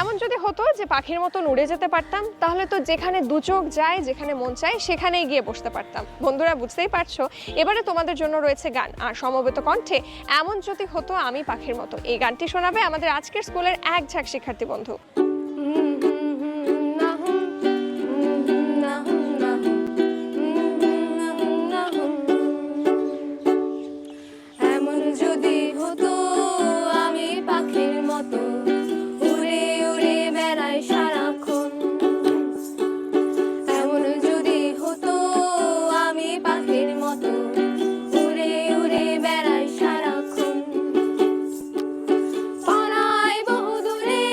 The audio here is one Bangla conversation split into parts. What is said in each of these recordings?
এমন যদি হতো যে পাখির মতন উড়ে যেতে পারতাম, তাহলে তো যেখানে দু চোখ যায়, যেখানে মন চায় সেখানেই গিয়ে বসতে পারতাম। বন্ধুরা, বুঝতেই পারছো, এবারে তোমাদের জন্য রয়েছে গান আর সমবেত কণ্ঠে এমন যদি হতো আমি পাখির মতো। এই গানটি শোনাবে আমাদের আজকের স্কুলের এক ঝাঁক শিক্ষার্থী বন্ধু। এমন যদি হতো আমি পাখির মতো উড়ে উড়ে বেড়াই সারাক্ষণ, এমন যদি হতো আমি পাখির মতো উড়ে উড়ে বেড়াই সারাক্ষণ, পাড়ায় বহুদূরে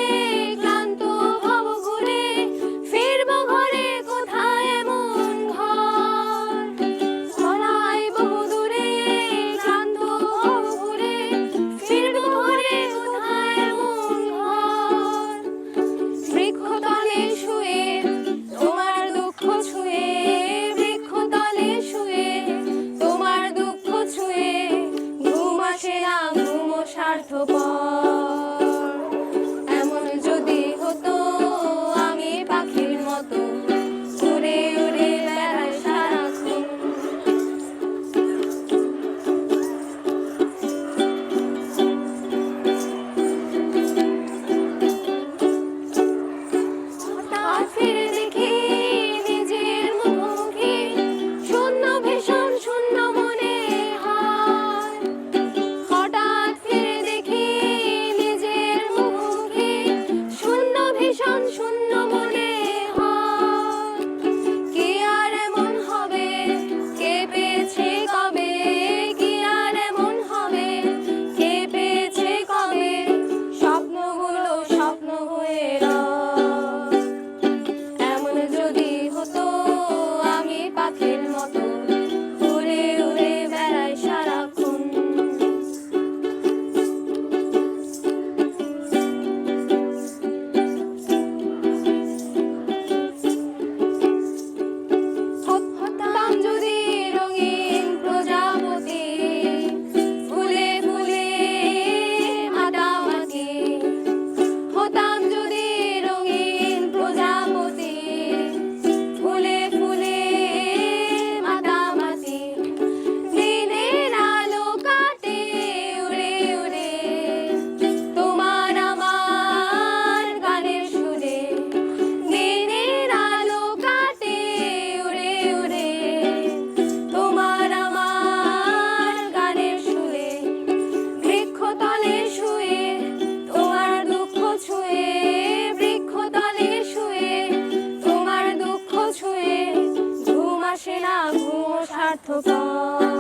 ক্লান্ত ভব ঘুরে ফিরবো ঘরে কোথায় এমন ঘর, পাড়ায় বহুদূরে ক্লান্ত ভব ঘুরে ফিরবো ঘরে কোথায় এমন ঘর, বৃক্ষতলে শুয়ে তোমার দুঃখ ছুঁয়ে, বৃক্ষতলে শুয়ে তোমার দুঃখ ছুঁয়ে ঘুম আসে না, ঘুমো স্বার্থপর, এমন যদি হতো আমি পাখির মতো উড়ে উড়ে বেড়াই সারাক্ষণ। হঠাৎ ফিরে দেখি নিজের মুখোমুখি, শূন্য ভীষণ শূন্য মনে হয়, হঠাৎ ফিরে দেখি নিজের মুখোমুখি, শূন্য ভীষণ শূন্য মনে হয়, কি আর এমন হবে, কে পেয়েছে কবে, কি আর এমন হবে, কে পেয়েছে কবে, স্বপ্নগুলো স্বপ্ন হয়ে রয়, এমন যদি হতো আমি পাখির মতো উড়ে উড়ে বেড়াই সারাক্ষণ। হতাম যদি রঙিন প্রজাপতি, ফুলে ফুলে মাতামাতি, হতাম যদি রঙিন প্রজাপতি, ফুলে ফুলে মাতামাতি, দিনের আলো কাটে উড়ে উড়ে তোমার আমার গানের সুরে, দিনের আলো কাটে উড়ে উড়ে তোমার আমার গানের সুরে, বৃক্ষতলে শুয়ে তোমার দুঃখ ছুঁয়ে, বৃক্ষতলে শুয়ে তোমার দুঃখ ছুঁয়ে ঘুম আসে না, ঘুমো স্বার্থপর।